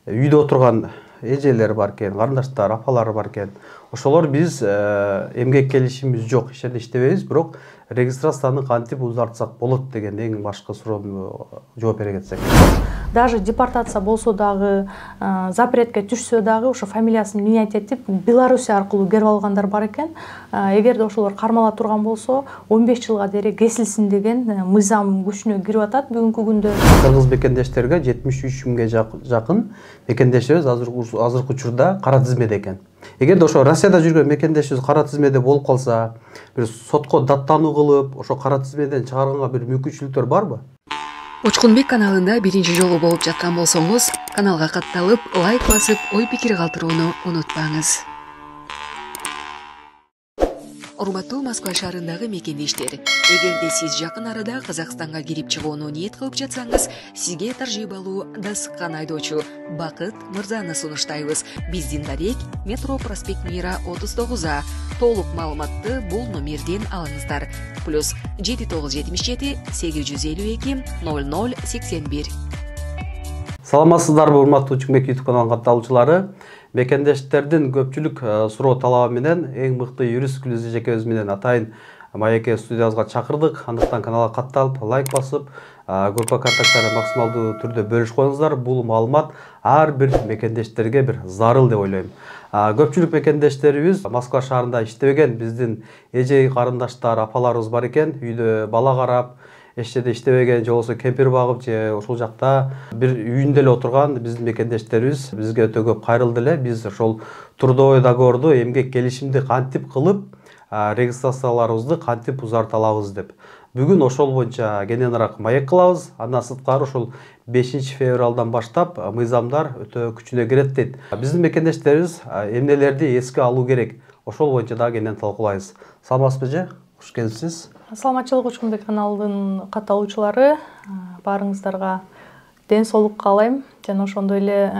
үйдө отурган эжелер бар экен, карындаштар, апалар бар экен. Ошолор биз эмгек келишимибиз жок, иш жерде иштебейбиз, бирок регистрацияны кантип узартсак болот деген эң башкы суроону жооп бере кетсек. Даже депортация болсо дагы, запретке түшсө дагы ошо фамилиясын менять этип Белоруссия аркылуу келип алгандар бар экен. Эгерде ошолор кармала турган болсо 15 жылга дейин кесилсин деген мыйзам күчүнө кирип атат бүгүнкү күндө. Кыргыз мекендештерге 73 миңге жакын мекендешибиз азыркы учурда кара тизмеде экен. Эгерде ошо Россияда жүргөн мекендешибиз кара тизмеде болуп калса, бир сотко даттануу кылып, ошо кара тизмеден чыгарганга бир мүмкүнчүлүктөр барбы? Учкунбек каналында биринчи жолу болуп жаткан болсоңуз, каналга катталып, лайк басып, ой пикир калтырууну унутпаңыз. Урматтуу Москва шаарындагы мекендештер, эгерде сиз жакын арада Казакстанга кирип чыгууну ниет кылып жатсаңыз, сизге таржибалуу дасыккан айдоочу Бакыт Мырзаны сунуштайбыз. Биздин дарек Метро проспект Мира 39А. Толук маалыматты бул номерден алыңыздар. Плюс 7977 852 0081. Саламатсыздарбы, урматтуу Учкунбек YouTube каналынын катталуучулары. Мекендештердин көпчүлүк суроо талабы менен эң мыкты юрист Гүлүзү жекебиз менен атайын Маекке студиябызга чакырдык. Андыктан каналга катталып, лайк басып, группа контакттарын максималдуу түрдө бөлүшүп коюңуздар. Бул маалымат ар бир мекендештерге бир зарыл деп ойлойм. Көпчүлүк мекендештерибиз Москва шаарында иштебеген, биздин эже карындаштар, апаларыбыз бар экен, үйдө бала карап, эч жерде иштебеген, же болбосо кемпир багып, же ошол жакта бир үйүндө эле отурган биздин мекендештерибиз бизге өтө көп кайрылды эле. Биз ошол трудовой договорду, эмгек келишимди кантип кылып, регистрацияларыбызды кантип узарта алабыз деп. Бүгүн ошол боюнча кененирээк маек кылабыз. Андан сырткары ошол 5 февралдан баштап мыйзамдар өтө күчүнө кирет дейт. Биздин мекендештерибиз эмнелерди эске алуу керек? Ошол боюнча дагы кенен талкуулайбыз. Саламатсызбы эже? Куш келипсиз. Саламатчылык, Учкунбек каналынын катталуучулары, баарыңыздарга ден соолук каалайм. Жана ошондой эле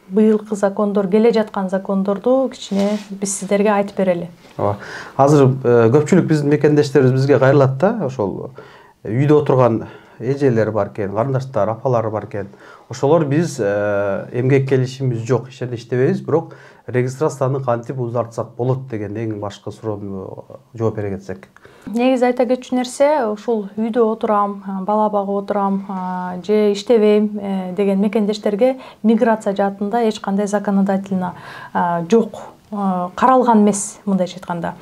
быйылкы закондор, келе жаткан закондорду кичине биз сиздерге айтып берели. Азыр көпчүлүк биздин мекендештерибиз бизге кайрылат да, ошол үйдө отурган эжелер бар экен, карындаштар, апалар бар экен. Ошолор биз эмгек келишимибиз жок, иш жерде иштебейбиз, бирок регистрацияны кантип узартсак болот деген эң башкы суроону жооп бере кетсек. Негизи айта кетчү нерсе, ушул үйдө отурам, бала багып отурам, же иштебейм деген мекендештерге миграция жаатында эч кандай законодательно жок, каралган эмес, мындайча айтканда.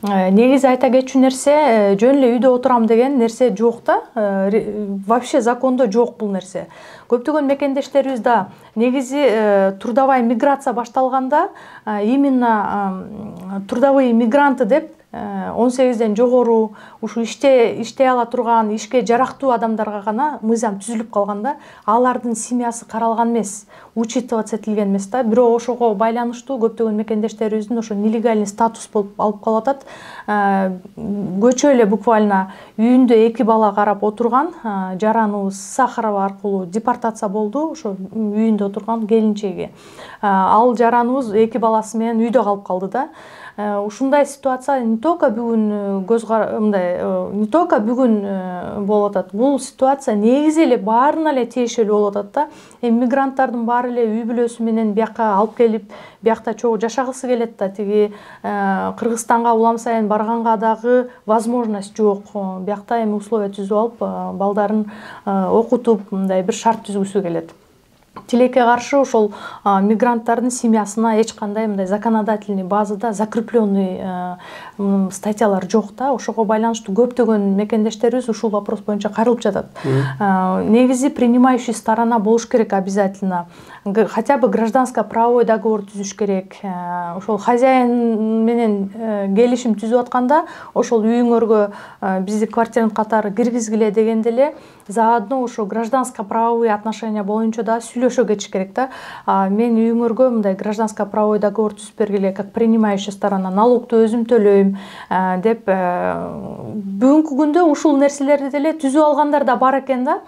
Негизи айта кетчү нерсе, жөн эле үйдө отурам деген нерсе жок да, вообще закондо жок бул нерсе. Көптөгөн мекендештерибиз да негизи трудовая миграция башталганда именно трудовые мигранты деп 18ден жогору ушу иштей ала турган, ишке жарактуу адамдарга гана мыйзам түзүлүп калганда, алардын семьясы каралган эмес, учитываться этилген эмес да. Бирок ошого байланыштуу көптөгөн мекендештерибиздин ошо нелегальный статус болуп алып калып атат. Көчө эле буквально үйүндө 2 бала карап отурган жараныбыз Сахарова аркылуу депортация болду, ошо үйүндө отурган келинчеги. Ал жараныбыз 2 баласы менен үйдө калып калды да. Ушундай ситуация не только бүгүн не только бүгүн болуп атат. Бул ситуация негизи эле баарына эле тиешелүү болуп атат да. Мигранттардын баары эле үй бүлөсү менен бияка алып келип, биякта чогуу жашагысы келет да. Тиги Кыргызстанга улам сайын барганга дагы возможность жок. Биякта эми условия түзүп алып, балдарын окутуп, мындай бир шарт түзгүсү келет. Тилекке каршы ошол мигранттардын семьясына эч кандай мындай законодательный базада закрепленный статьялар жок да. Ошого байланыштуу көптөгөн мекендештерибиз ушул вопрос боюнча кайрылып жатат. Негизи принимающий сторона болуш керек обязательно. Хотя бы гражданско-правовой договор түзүш керек. Ошол хозяин менен келишим түзүп атканда, ошол үйүңөргө бизди квартирант катары киргизгиле дегенде эле заодно ошо гражданско-правовые отношения боюнча да сүйлөшө кетиш керек да. Мен үйүңөргө мындай гражданско-правовой договор түзүп бергиле, как принимающая сторона, налогду өзүм төлөйм деп бүгүнкү күндө ушул нерселерди деле түзүп алгандар да бар экен да.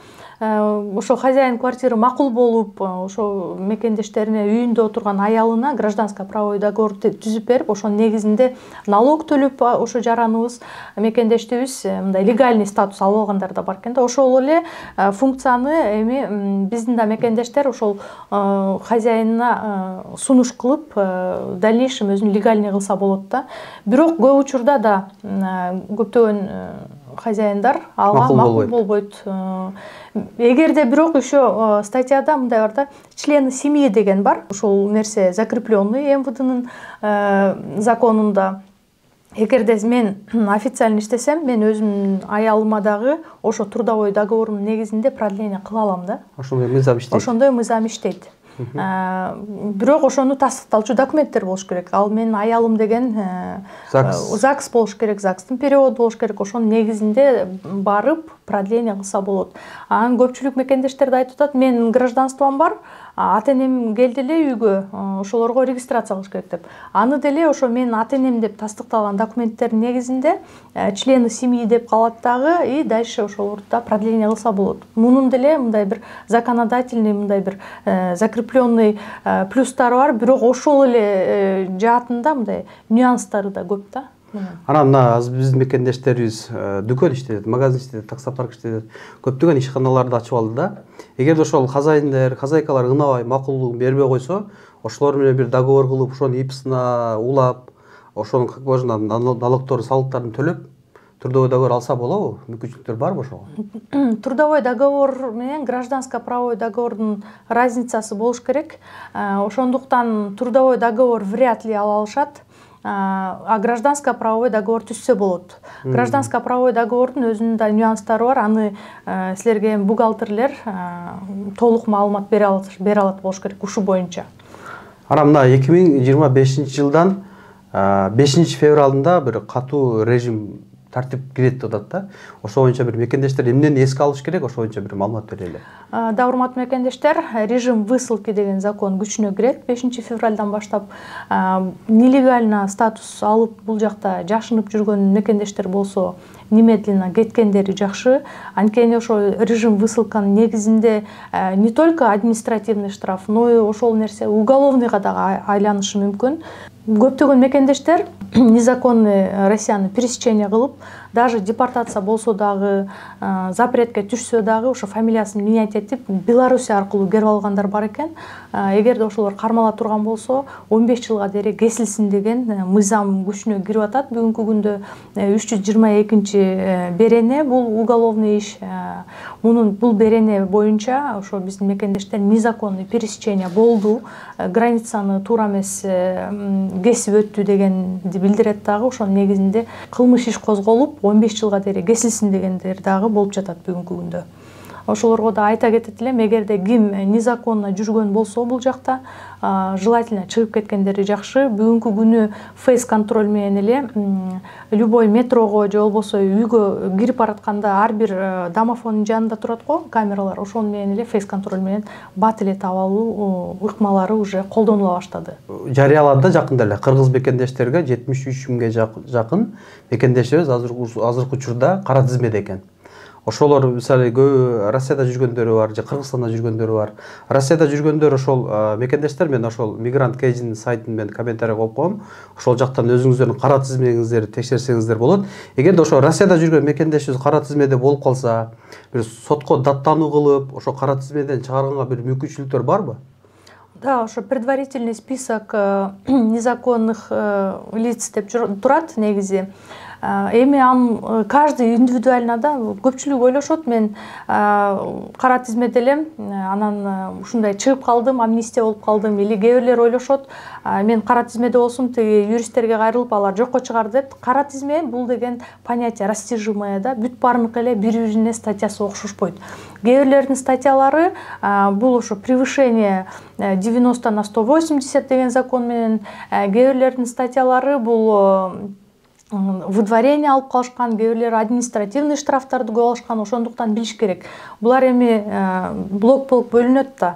ошо хозяин квартира макул болуп ошо мекендештерине үйүндө отурган аялына гражданское правовой договор түзүп берип, ошонун негизинде налог төлөп ошо жараныбыз мекендештибиз мындай легальный статус алып алгандар да бар экен да. Ошол эле функцияны эми биздин да мекендештер ошол хозяинына сунуш кылып дальнейшем өзүн легальный кылса болот да. Бирок көп учурда да көптөгөн хозяиндар алга макул болбойт. Эгерде бирок еще статьяда мындай бар да, члены семьи деген бар. Ошол нерсе закрепленный МВДнын законунда. Эгерде мен официально иштесем, мен өзүмдүн аялыма дагы ошо трудовой договордун негизинде продление кыла алам да. Ошондой мыйзам иштейт. Ошондой мыйзам иштейт. Бирок ошону тастыкталчу документтер болуш керек. Ал менин аялым деген ЗАГС болуш керек, ЗАГСтын переводу болуш керек. Ошонун негизинде барып продление кылса болот. Анан көпчүлүк мекендештер да айтып атат, менин гражданством бар, ата-энем келди эле үйгө, ошолорго регистрация кылыш керек деп. Аны деле ошо менин ата-энем деп тастыкталган документтердин негизинде члены семьи деп калат дагы, и дальше ошолорду продление кылса болот. Мунун деле мындай бир законодательный, мындай бир закрепленный плюстары бар, бирок ошол эле жаатында мындай нюанстары да көп да. Анан мына азыр биздин мекендештерибиз дүкөн иштетет, магазин иштетет, таксопарк иштетет, көптөгөн ишканаларды ачып алды да. Эгерде ошол хозяиндер, хозяйкалар ынабай, макулдугун бербей койсо, ошолор менен бир договор кылып, ошону ИПСына улап, ошонун как можно налогтору, салыктарын төлөп, трудовой договор алса болобу? Мүмкүнчүлүктөр барбы ошого? Трудовой договор менен гражданско правовой договордун разницасы болуш керек. Ошондуктан трудовой договор вряд ли ала алышат. А гражданско правовой договор түзсө болот. Гражданско правовой договордун өзүнүн да нюанстары бар. Аны силерге бухгалтерлер толук маалымат бере алат болуш керек ушу боюнча. Анан мына 2025 жылдан 5 февралында бир катуу режим тартип кирет деп атат да. Ошо боюнча бир мекендештер эмнени эске алыш керек, ошо боюнча бир маалымат берели. Да, урматтуу мекендештер, режим высылки деген закон күчүнө кирет 5 февралдан баштап. Нелегально статус алып бул жакта жашынып жүргөн мекендештер болсо, немедленно кеткендери жакшы. Анткени ошо режим высылканын негизинде не только административный штраф, но и ошол нерсе уголовныйга дагы айланышы мүмкүн. Көптөгөн мекендештер незаконный Россияны пересечение кылып, даже депортация болсо дагы, запретке түшсө дагы ошо фамилиясын менять этип, Белоруссия аркылуу керип алгандар бар экен. Эгерде ошолор кармала турган болсо, 15 жылга дейин кесилсин деген мыйзам күчүнө кирип атат. Бүгүнкү күндө 322 берене бул уголовный иш. Бул берене боюнча ошо биздин мекендештер незаконный пересечение болду, границаны туура эмес кесип өттү дегенди билдирет дагы. Ошонун негизинде кылмыш иш козголуп, 15 жылга дейин кесилсин дегендер дагы болуп жатат бүгүнкү күндө. Ошолорго да айта кетет элем, эгерде ким незаконно жүргөн болсо бул жакта, желательно чыгып кеткендери жакшы. Бүгүнкү күнү фейс контроль менен эле любой метрого же болбосо үйгө кирип баратканда ар бир домофондун жанында турат го камералар, ошон менен эле фейс контроль менен бат эле таап алуу ыкмалары уже колдонула баштады. Жарыяланды жакында эле кыргыз мекендештерге 73 миңге жакын мекендештерибиз азыркы учурда кара тизмеде экен. Ошолор мисалы көбү Россияда жүргөндөрү бар, же Кыргызстанда жүргөндөрү бар. Россияда жүргөндөр ошол мекендештер мен ошол Migrant Кейдин сайтын мен комментарий коюп коем. Ошол жактан өзүңүздөрдүн кара тизмеңиздерди текшерсеңиздер болот. Эгерде ошо Россияда жүргөн мекендешибиз кара тизмеде болуп калса, бир сотко даттануу кылып, ошо кара тизмеден чыгарганга бир мүмкүнчүлүктөр барбы? Да, ошо предварительный список незаконных лиц деп турат негизи. Эми ан каждый индивидуально да, көпчүлүк ойлошот, мен кара тизмеде элем, анан ушундай чыгып калдым, амнистия болуп калдым, или кээ бирлер ойлошот, мен кара тизмеде болсум, тиги юристтерге кайрылып алар жокко чыгар деп. Кара тизме бул деген понятие растяжимое да, бүт баарыныкы эле бири-бирине статьясы окшошпойт. Кээ бирлердин статьялары бул ошо превышение 90 на 180 деген закон менен, кээ бирлердин статьялары бул выдворение алып калышкан, кээ бирлери административный штрафтарды көп алышкан. Ошондуктан билиш керек. Булар эми блок болуп бөлүнөт да.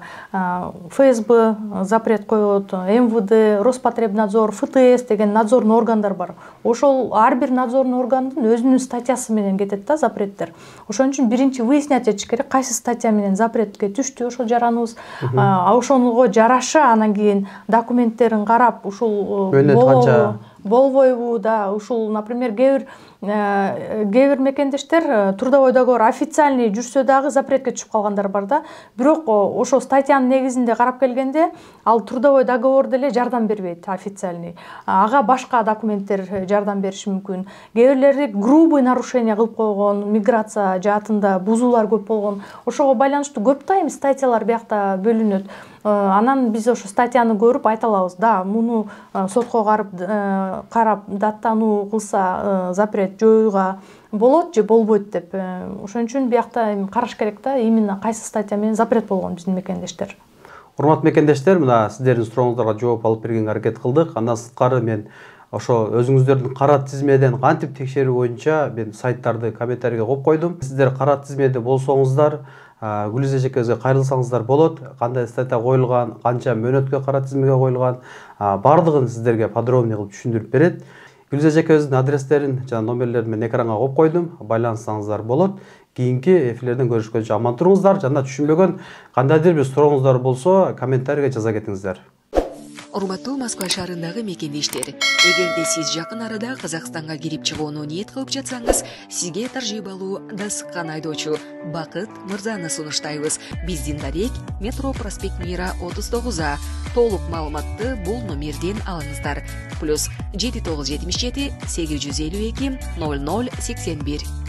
ФСБ запрет коет, МВД, Роспотребнадзор, ФТС деген надзорный органдар бар. Ошол ар бир надзорный органдын өзүнүн статьясы менен кетет да запреттер. Ошон үчүн биринчи выяснять этиш керек, кайсы статья менен запретке түштү ошол жараныбыз. Ошого жараша анан кийин документтерин карап, ушул болбойбу да, ушул, например, кээ бир мекендештер трудовой договор официальный жүрсө дагы запретке түшүп калгандар бар да. Бирок ошол статьянын негизинде карап келгенде ал трудовой договор деле жардам бербейт официальный. Ага башка документтер жардам бериши мүмкүн. Кээ бирлери грубый нарушение кылып койгон, миграция жаатында бузуулар көп болгон. Ошого байланыштуу көп тайм статьялар биякта бөлүнөт. Анан биз ошо статьяны көрүп айта алабыз, да, муну сотко карап даттануу кылса запрет жоюуга болот же болбойт деп. Ошон үчүн биякта караш керек да, именно кайсы статья менен запрет болгон биздин мекендештер. Урматтуу мекендештер, мына сиздердин сурооңуздарга жооп алып бергенге аракет кылдык. Андан сырткары мен ошо өзүңүздөрдүн кара тизмеден кантип текшерүү боюнча мен сайттарды комментарийге коюп койдум. Сиздер кара тизмеде болсоңуздар, Гүлиз эжекебизге кайрылсаңыздар болот. Кандай статья коюлган, канча мөөнөткө кара тизмеге коюлган, бардыгын сиздерге подробный кылып түшүндүрүп берет. Гүлиз эжекебиздин адрестерин жана номерлерин мен экранга коюп койдум. Байланышсаңыздар болот. Кийинки эфирлерден көрүшкөнчө аман туруңуздар. Жана түшүнбөгөн кандайдыр бир сурооңуздар болсо, комментарийге жаза кетиңиздер. Урматтуу Москва шаарындагы мекендештер, эгерде сиз жакын арада Казакстанга кирип чыгууну ниет кылып жатсаңыз, сизге таржибалуу да сыккан айдоочу Бакыт Мырзаны сунуштайбыз. Биздин дарек Метро проспект Мира 39А. Толук маалыматты бул номерден алыңыздар. +7977 852 0081.